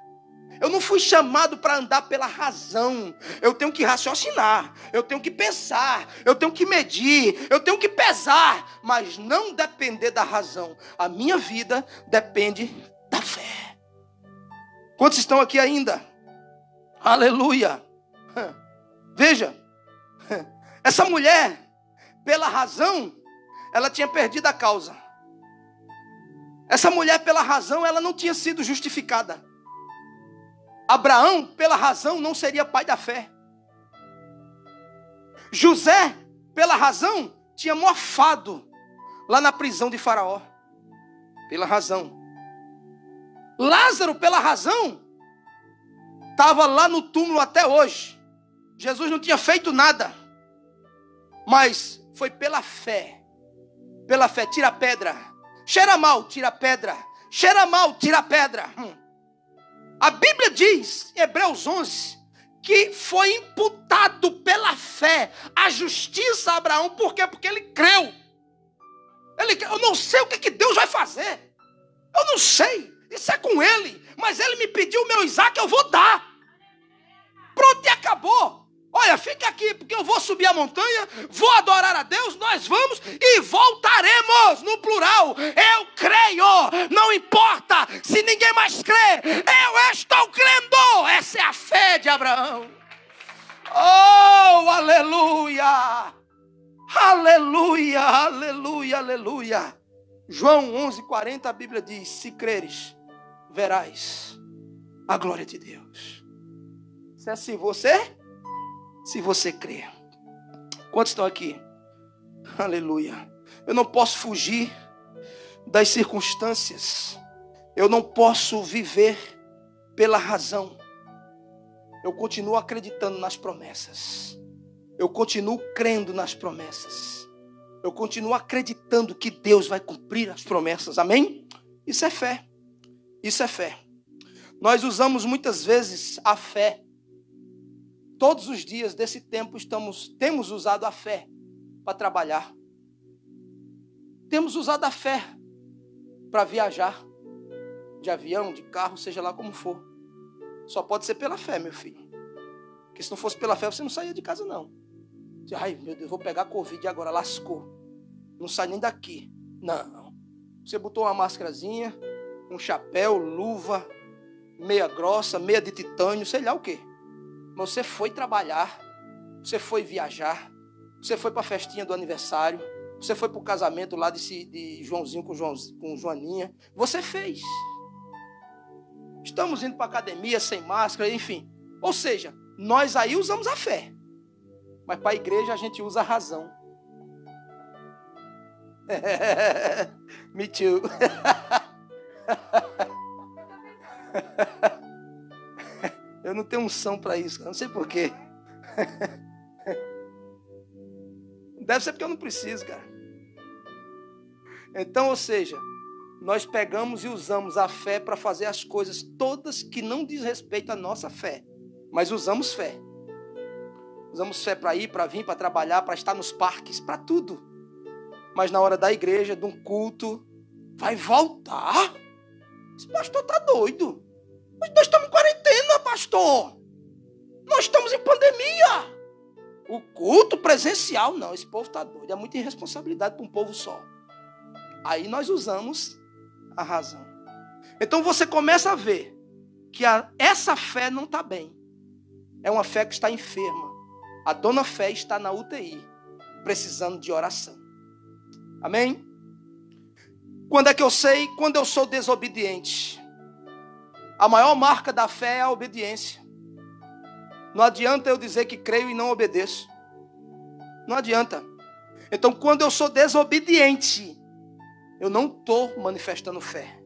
Eu não fui chamado para andar pela razão. Eu tenho que raciocinar, eu tenho que pensar, eu tenho que medir, eu tenho que pesar, mas não depender da razão. A minha vida depende da fé. Quantos estão aqui ainda? Aleluia. Veja, essa mulher, pela razão, ela tinha perdido a causa. Essa mulher, pela razão, ela não tinha sido justificada. Abraão, pela razão, não seria pai da fé. José, pela razão, tinha mofado lá na prisão de Faraó. Pela razão. Lázaro, pela razão, estava lá no túmulo até hoje. Jesus não tinha feito nada. Mas foi pela fé. Pela fé, tira a pedra. Cheira mal, tira a pedra. Cheira mal, tira a pedra. A Bíblia diz, em Hebreus 11, que foi imputado pela fé a justiça a Abraão. Por quê? Porque ele creu. Eu não sei o que Deus vai fazer. Eu não sei. Isso é com ele. Mas ele me pediu o meu Isaac, eu vou dar. Pronto, e acabou. Olha, fica aqui, porque eu vou subir a montanha, vou adorar a Deus, nós vamos e voltaremos, no plural. Eu creio, não importa se ninguém mais crê, eu estou crendo. Essa é a fé de Abraão. Oh, aleluia, aleluia, aleluia, aleluia. João 11:40, a Bíblia diz, se creres, verás a glória de Deus. Se é assim se você crer. Quantos estão aqui? Aleluia. Eu não posso fugir das circunstâncias. Eu não posso viver pela razão. Eu continuo acreditando nas promessas. Eu continuo crendo nas promessas. Eu continuo acreditando que Deus vai cumprir as promessas. Amém? Isso é fé. Isso é fé. Nós usamos muitas vezes a fé. Todos os dias desse tempo temos usado a fé para trabalhar. Temos usado a fé para viajar. De avião, de carro, seja lá como for. Só pode ser pela fé, meu filho. Porque se não fosse pela fé, você não saía de casa, não. Ai, meu Deus, vou pegar Covid agora, lascou. Não sai nem daqui. Não. Você botou uma máscarazinha, um chapéu, luva, meia grossa, meia de titânio, sei lá o quê. Mas você foi trabalhar, você foi viajar, você foi para a festinha do aniversário, você foi para o casamento lá de Joãozinho com Joaninha. Você fez. Estamos indo para a academia sem máscara, enfim. Ou seja, nós aí usamos a fé. Mas para a igreja a gente usa a razão. Me too. Eu não tenho unção para isso, não sei porquê. Deve ser porque eu não preciso, cara. Então, ou seja, nós pegamos e usamos a fé para fazer as coisas todas que não diz respeito à nossa fé. Mas usamos fé. Usamos fé para ir, para vir, para trabalhar, para estar nos parques, para tudo. Mas na hora da igreja, de um culto, vai voltar? Esse pastor está doido. Nós estamos em quarentena, pastor. Nós estamos em pandemia. O culto presencial, não. Esse povo está doido. É muita irresponsabilidade para um povo só. Aí nós usamos a razão. Então você começa a ver que essa fé não está bem. É uma fé que está enferma. A dona fé está na UTI, precisando de oração. Amém? Quando é que eu sei? Quando eu sou desobediente. A maior marca da fé é a obediência. Não adianta eu dizer que creio e não obedeço. Não adianta. Então, quando eu sou desobediente, eu não estou manifestando fé.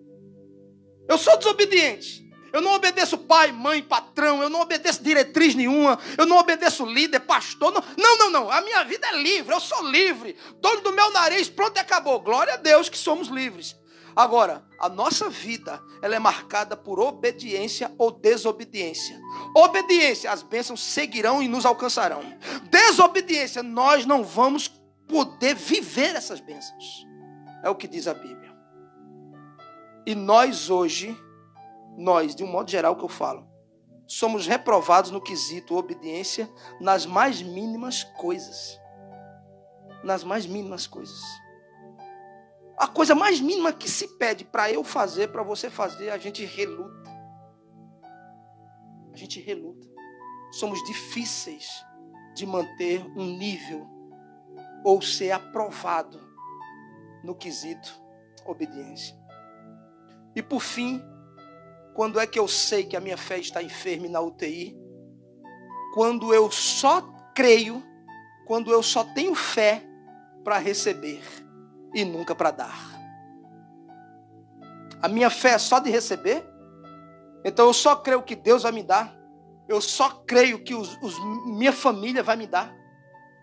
Eu sou desobediente. Eu não obedeço pai, mãe, patrão. Eu não obedeço diretriz nenhuma. Eu não obedeço líder, pastor. Não. A minha vida é livre. Eu sou livre. Dono do meu nariz, pronto e acabou. Glória a Deus que somos livres. Agora, a nossa vida, ela é marcada por obediência ou desobediência. Obediência, as bênçãos seguirão e nos alcançarão. Desobediência, nós não vamos poder viver essas bênçãos. É o que diz a Bíblia. E nós hoje, de um modo geral que eu falo, somos reprovados no quesito obediência nas mais mínimas coisas. Nas mais mínimas coisas. A coisa mais mínima que se pede para eu fazer, para você fazer, a gente reluta. A gente reluta. Somos difíceis de manter um nível ou ser aprovado no quesito obediência. E por fim, quando é que eu sei que a minha fé está enferma e na UTI? Quando eu só creio, quando eu só tenho fé para receber e nunca para dar. A minha fé é só de receber? Então eu só creio que Deus vai me dar. Eu só creio que minha família vai me dar.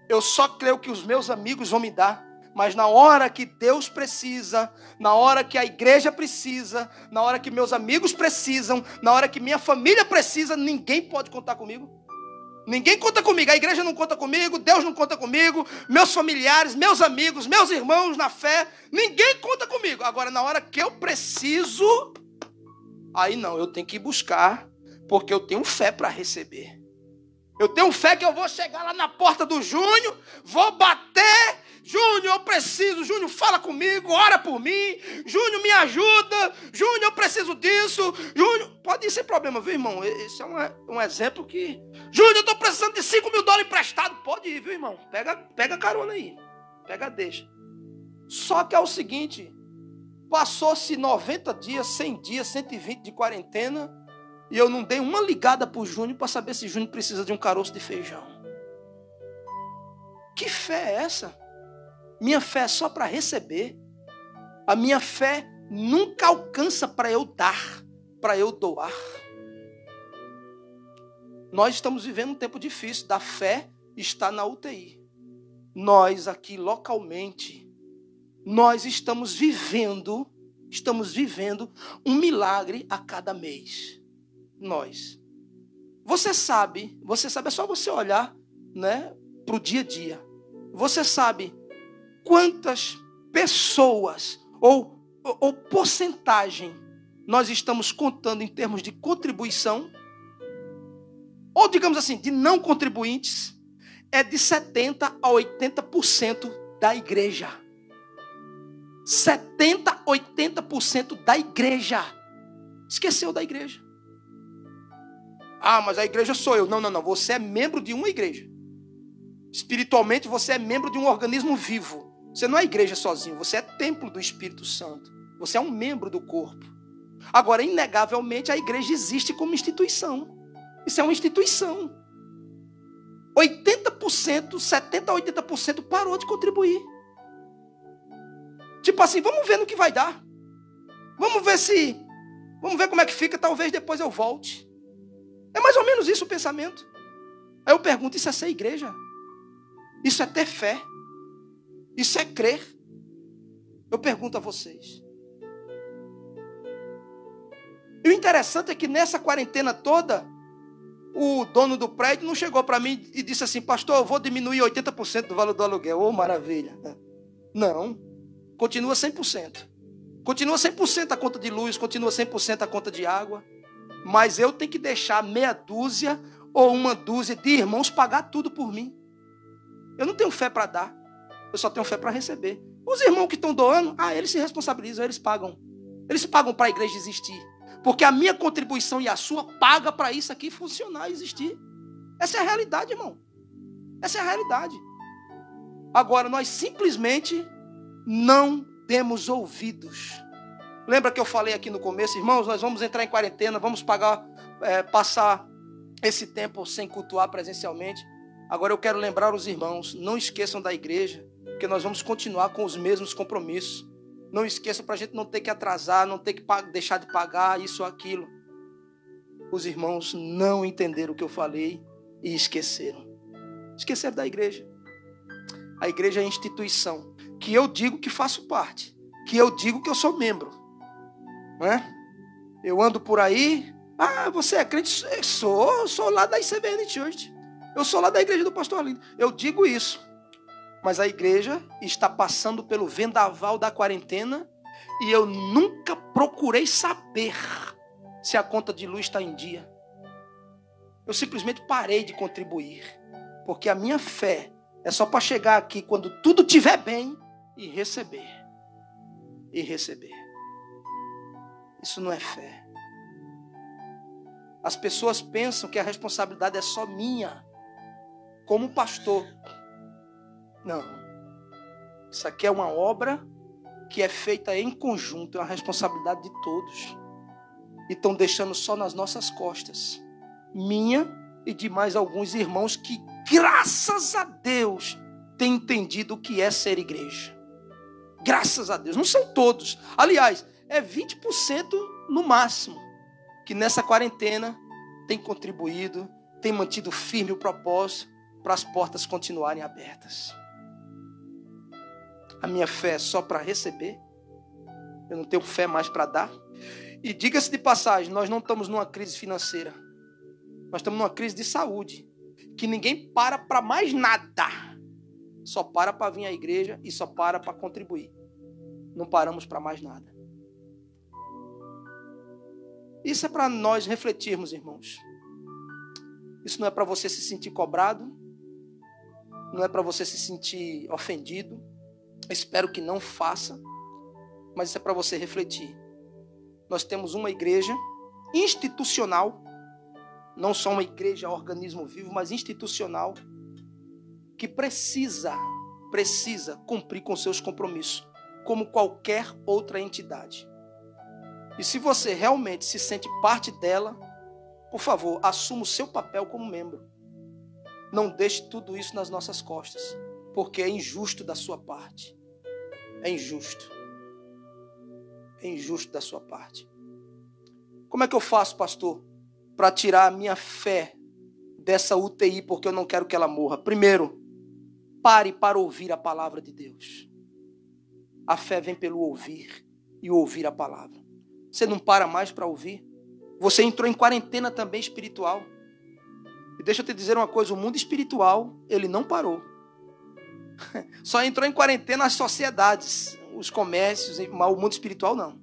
Eu só creio que os meus amigos vão me dar. Mas na hora que Deus precisa, na hora que a igreja precisa, na hora que meus amigos precisam, na hora que minha família precisa, ninguém pode contar comigo. Ninguém conta comigo, a igreja não conta comigo, Deus não conta comigo, meus familiares, meus amigos, meus irmãos na fé, ninguém conta comigo. Agora, na hora que eu preciso, aí não, eu tenho que ir buscar, porque eu tenho fé para receber. Eu tenho fé que eu vou chegar lá na porta do Júnior, vou bater, Júnior, eu preciso, Júnior, fala comigo, ora por mim, Júnior, me ajuda, Júnior, eu preciso disso, Júnior, pode ser problema, viu, irmão? Esse é um exemplo que, Júnior, eu estou precisando de $5 mil emprestado, pode ir, viu, irmão? Pega carona aí, deixa. Só que é o seguinte, passou-se 90 dias, 100 dias, 120 de quarentena, e eu não dei uma ligada para o Júnior para saber se Júnior precisa de um caroço de feijão. Que fé é essa? Minha fé é só para receber. A minha fé nunca alcança para eu dar, para eu doar. Nós estamos vivendo um tempo difícil. Da fé está na UTI. Nós aqui localmente, nós estamos vivendo um milagre a cada mês. Nós. Você sabe, é só você olhar, né, para o dia a dia. Você sabe quantas pessoas ou ou porcentagem nós estamos contando em termos de contribuição, ou digamos assim, de não contribuintes, é de 70% a 80% da igreja. 70% a 80% da igreja. Esqueceu da igreja. Ah, mas a igreja sou eu. Não. Você é membro de uma igreja. Espiritualmente, você é membro de um organismo vivo. Você não é igreja sozinho. Você é templo do Espírito Santo. Você é um membro do corpo. Agora, inegavelmente, a igreja existe como instituição. Isso é uma instituição. 80%, 70% a 80% parou de contribuir. Tipo assim, vamos ver no que vai dar. Vamos ver como é que fica, talvez depois eu volte. É mais ou menos isso o pensamento. Aí eu pergunto, isso é ser igreja? Isso é ter fé? Isso é crer? Eu pergunto a vocês. E o interessante é que nessa quarentena toda, o dono do prédio não chegou para mim e disse assim, pastor, eu vou diminuir 80% do valor do aluguel. Oh, maravilha. Não. Continua 100%. Continua 100% a conta de luz, continua 100% a conta de água. Mas eu tenho que deixar meia dúzia ou uma dúzia de irmãos pagar tudo por mim. Eu não tenho fé para dar. Eu só tenho fé para receber. Os irmãos que estão doando, eles se responsabilizam, eles pagam. Eles pagam para a igreja existir. Porque a minha contribuição e a sua paga para isso aqui funcionar e existir. Essa é a realidade, irmão. Essa é a realidade. Agora, nós simplesmente não demos ouvidos. Lembra que eu falei aqui no começo, irmãos, nós vamos entrar em quarentena, vamos passar esse tempo sem cultuar presencialmente. Agora eu quero lembrar os irmãos, não esqueçam da igreja, porque nós vamos continuar com os mesmos compromissos. Não esqueçam para a gente não ter que atrasar, não ter que deixar de pagar isso ou aquilo. Os irmãos não entenderam o que eu falei e esqueceram. Esqueceram da igreja. A igreja é a instituição que eu digo que faço parte, que eu digo que eu sou membro. Não é? Eu ando por aí, você é crente? Eu sou lá da ICBN Church. Eu sou lá da igreja do pastor Arlindo. Eu digo isso. Mas a igreja está passando pelo vendaval da quarentena e eu nunca procurei saber se a conta de luz está em dia. Eu simplesmente parei de contribuir. Porque a minha fé é só para chegar aqui quando tudo estiver bem e receber. E receber. Isso não é fé. As pessoas pensam que a responsabilidade é só minha, como pastor. Não. Isso aqui é uma obra que é feita em conjunto, é uma responsabilidade de todos. E estão deixando só nas nossas costas. Minha e de mais alguns irmãos que, graças a Deus, têm entendido o que é ser igreja. Graças a Deus. Não são todos. Aliás, é 20% no máximo que nessa quarentena tem contribuído, tem mantido firme o propósito para as portas continuarem abertas. A minha fé é só para receber. Eu não tenho fé mais para dar. E diga-se de passagem, nós não estamos numa crise financeira. Nós estamos numa crise de saúde. Que ninguém para mais nada. Só para vir à igreja e só para contribuir. Não paramos para mais nada. Isso é para nós refletirmos, irmãos. Isso não é para você se sentir cobrado. Não é para você se sentir ofendido. Espero que não faça. Mas isso é para você refletir. Nós temos uma igreja institucional. Não só uma igreja, organismo vivo, mas institucional. Que precisa cumprir com seus compromissos. Como qualquer outra entidade. E se você realmente se sente parte dela, por favor, assuma o seu papel como membro. Não deixe tudo isso nas nossas costas, porque é injusto da sua parte. É injusto. É injusto da sua parte. Como é que eu faço, pastor, para tirar a minha fé dessa UTI, porque eu não quero que ela morra? Primeiro, pare para ouvir a palavra de Deus. A fé vem pelo ouvir e ouvir a palavra. Você não para mais para ouvir? Você entrou em quarentena também espiritual. E deixa eu te dizer uma coisa, o mundo espiritual, ele não parou. Só entrou em quarentena as sociedades. os comércios, mas o mundo espiritual não.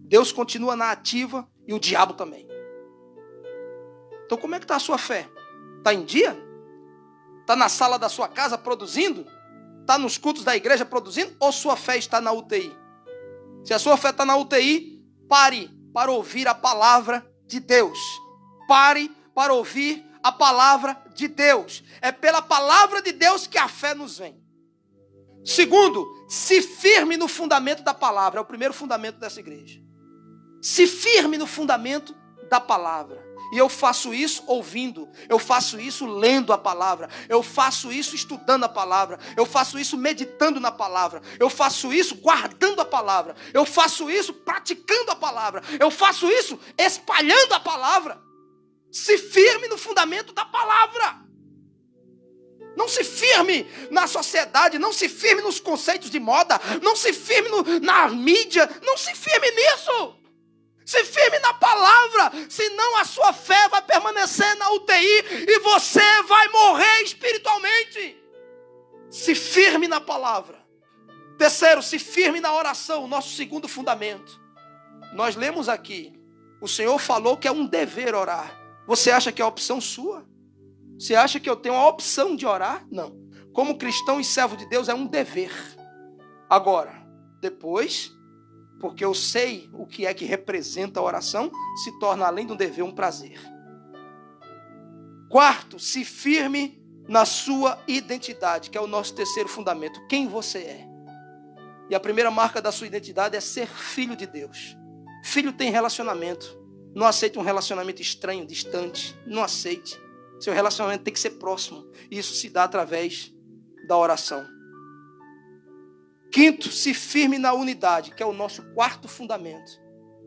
Deus continua na ativa e o diabo também. Então como é que está a sua fé? Está em dia? Está na sala da sua casa produzindo? Está nos cultos da igreja produzindo? Ou sua fé está na UTI? Se a sua fé está na UTI, pare para ouvir a palavra de Deus. Pare para ouvir a palavra de Deus. É pela palavra de Deus que a fé nos vem. Segundo, se firme no fundamento da palavra. É o primeiro fundamento dessa igreja. Se firme no fundamento da palavra. E eu faço isso ouvindo, eu faço isso lendo a palavra, eu faço isso estudando a palavra, eu faço isso meditando na palavra, eu faço isso guardando a palavra, eu faço isso praticando a palavra, eu faço isso espalhando a palavra. Se firme no fundamento da palavra. Não se firme na sociedade, não se firme nos conceitos de moda, não se firme na mídia, não se firme nisso. Se firme na palavra, senão a sua fé vai permanecer na UTI e você vai morrer espiritualmente. Se firme na palavra. Terceiro, se firme na oração, nosso segundo fundamento. Nós lemos aqui, o Senhor falou que é um dever orar. Você acha que é opção sua? Você acha que eu tenho a opção de orar? Não. Como cristão e servo de Deus é um dever. Agora, depois, porque eu sei o que é que representa a oração, se torna além do dever um prazer. Quarto, se firme na sua identidade, que é o nosso terceiro fundamento. Quem você é? E a primeira marca da sua identidade é ser filho de Deus. Filho tem relacionamento. Não aceite um relacionamento estranho, distante. Não aceite. Seu relacionamento tem que ser próximo. E isso se dá através da oração. Quinto, se firme na unidade, que é o nosso quarto fundamento.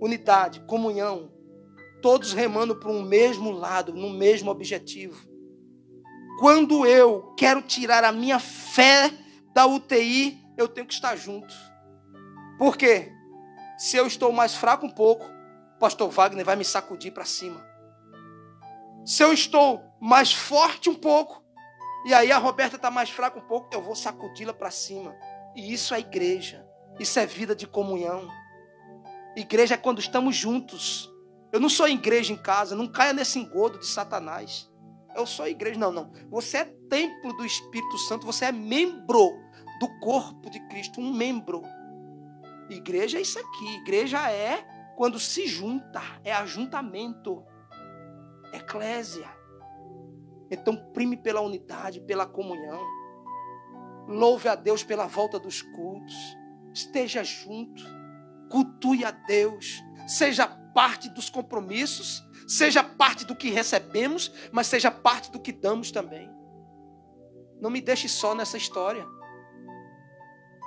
Unidade, comunhão. Todos remando para um mesmo lado, no mesmo objetivo. Quando eu quero tirar a minha fé da UTI, eu tenho que estar junto. Por quê? Se eu estou mais fraco um pouco, o pastor Wagner vai me sacudir para cima. Se eu estou mais forte um pouco, e aí a Roberta está mais fraca um pouco, eu vou sacudi-la para cima. E isso é igreja. Isso é vida de comunhão. Igreja é quando estamos juntos. Eu não sou igreja em casa, não caia nesse engodo de Satanás. Eu sou igreja. Não. Você é templo do Espírito Santo, você é membro do corpo de Cristo, um membro. Igreja é isso aqui. Igreja é quando se junta, é ajuntamento. Eclésia. Então prime pela unidade, pela comunhão. Louve a Deus pela volta dos cultos. Esteja junto. Cultue a Deus. Seja parte dos compromissos. Seja parte do que recebemos, mas seja parte do que damos também. Não me deixe só nessa história.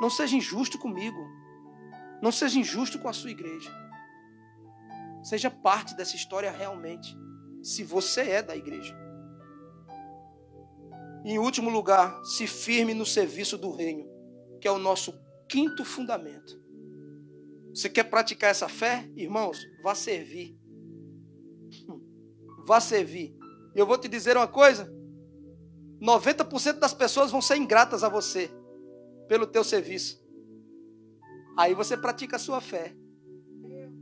Não seja injusto comigo. Não seja injusto com a sua igreja. Seja parte dessa história realmente. Se você é da igreja. E em último lugar, se firme no serviço do reino, que é o nosso quinto fundamento. Você quer praticar essa fé? Irmãos, vá servir. Vá servir. E eu vou te dizer uma coisa. 90% das pessoas vão ser ingratas a você pelo teu serviço. Aí você pratica a sua fé.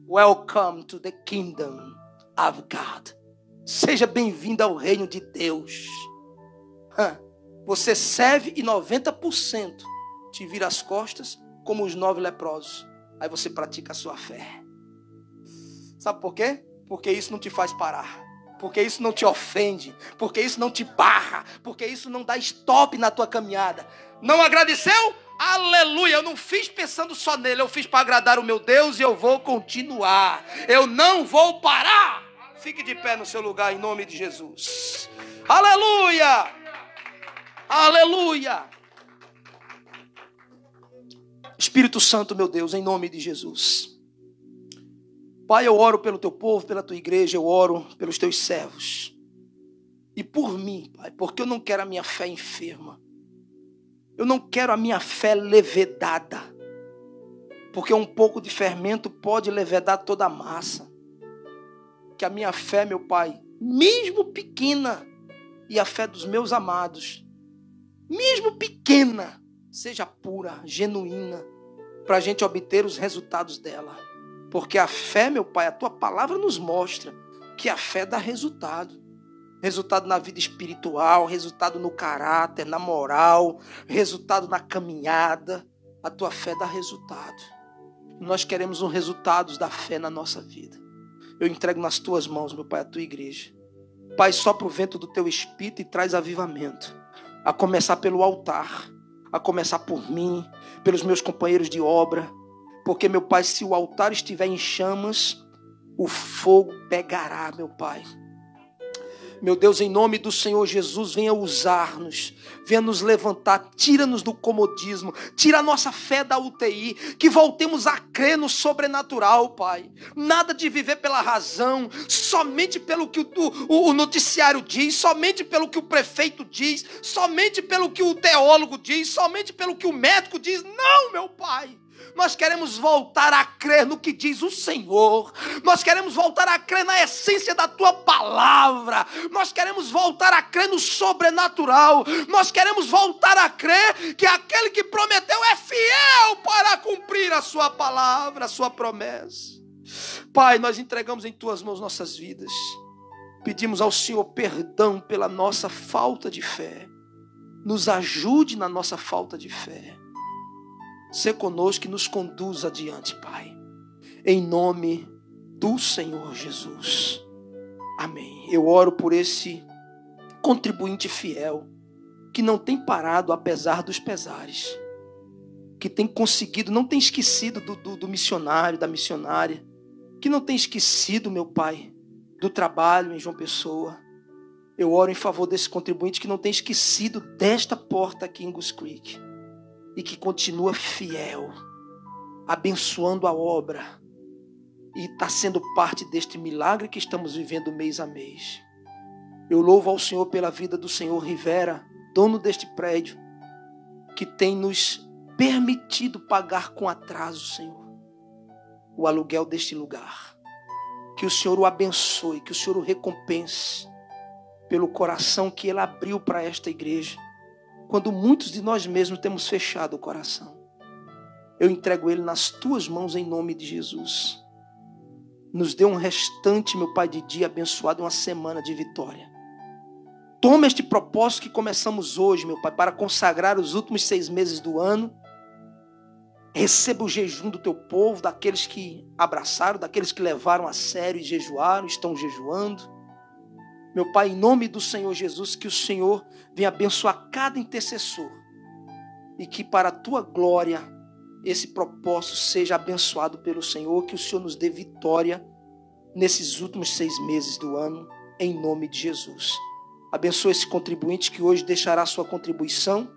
Welcome to the kingdom of God. Seja bem-vindo ao reino de Deus. Você serve e 90% te vira as costas como os 9 leprosos. Aí você pratica a sua fé. Sabe por quê? Porque isso não te faz parar. Porque isso não te ofende. Porque isso não te barra. Porque isso não dá stop na tua caminhada. Não agradeceu? Aleluia, eu não fiz pensando só nele. Eu fiz para agradar o meu Deus e eu vou continuar. Eu não vou parar. Fique de pé no seu lugar em nome de Jesus. Aleluia! Aleluia! Espírito Santo, meu Deus, em nome de Jesus. Pai, eu oro pelo teu povo, pela tua igreja, eu oro pelos teus servos. E por mim, Pai, porque eu não quero a minha fé enferma. Eu não quero a minha fé levedada. Porque um pouco de fermento pode levedar toda a massa. Que a minha fé, meu Pai, mesmo pequena, e a fé dos meus amados, mesmo pequena, seja pura, genuína, para a gente obter os resultados dela. Porque a fé, meu Pai, a tua palavra nos mostra que a fé dá resultado. Resultado na vida espiritual, resultado no caráter, na moral, resultado na caminhada. A tua fé dá resultado. Nós queremos os resultados da fé na nossa vida. Eu entrego nas tuas mãos, meu Pai, a tua igreja. Pai, sopra o vento do teu espírito e traz avivamento. A começar pelo altar, a começar por mim, pelos meus companheiros de obra. Porque, meu Pai, se o altar estiver em chamas, o fogo pegará, meu Pai. Meu Deus, em nome do Senhor Jesus, venha usar-nos, venha nos levantar, tira-nos do comodismo, tira a nossa fé da UTI, que voltemos a crer no sobrenatural, Pai. Nada de viver pela razão, somente pelo que o noticiário diz, somente pelo que o prefeito diz, somente pelo que o teólogo diz, somente pelo que o médico diz. Não, meu Pai. Nós queremos voltar a crer no que diz o Senhor. Nós queremos voltar a crer na essência da tua palavra. Nós queremos voltar a crer no sobrenatural. Nós queremos voltar a crer que aquele que prometeu é fiel para cumprir a sua palavra, a sua promessa. Pai, nós entregamos em tuas mãos nossas vidas. Pedimos ao Senhor perdão pela nossa falta de fé. Nos ajude na nossa falta de fé. Sê conosco e nos conduz adiante, Pai. Em nome do Senhor Jesus. Amém. Eu oro por esse contribuinte fiel, que não tem parado apesar dos pesares. Que tem conseguido, não tem esquecido do missionário, da missionária. Que não tem esquecido, meu Pai, do trabalho em João Pessoa. Eu oro em favor desse contribuinte que não tem esquecido desta porta aqui em Goose Creek. E que continua fiel, abençoando a obra. E está sendo parte deste milagre que estamos vivendo mês a mês. Eu louvo ao Senhor pela vida do Senhor Rivera, dono deste prédio, que tem nos permitido pagar com atraso, Senhor, o aluguel deste lugar. Que o Senhor o abençoe, que o Senhor o recompense pelo coração que ele abriu para esta igreja. Quando muitos de nós mesmos temos fechado o coração. Eu entrego ele nas tuas mãos em nome de Jesus. Nos dê um restante, meu Pai, de dia abençoado, uma semana de vitória. Toma este propósito que começamos hoje, meu Pai, para consagrar os últimos 6 meses do ano. Receba o jejum do teu povo, daqueles que abraçaram, daqueles que levaram a sério e jejuaram, estão jejuando. Meu Pai, em nome do Senhor Jesus, que o Senhor venha abençoar cada intercessor. E que para a tua glória, esse propósito seja abençoado pelo Senhor. Que o Senhor nos dê vitória nesses últimos 6 meses do ano, em nome de Jesus. Abençoe esse contribuinte que hoje deixará sua contribuição.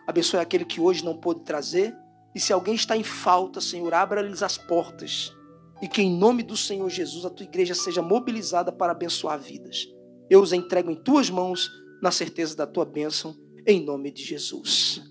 Abençoe aquele que hoje não pôde trazer. E se alguém está em falta, Senhor, abra-lhes as portas. E que em nome do Senhor Jesus, a tua igreja seja mobilizada para abençoar vidas. Eu os entrego em tuas mãos, na certeza da tua bênção, em nome de Jesus.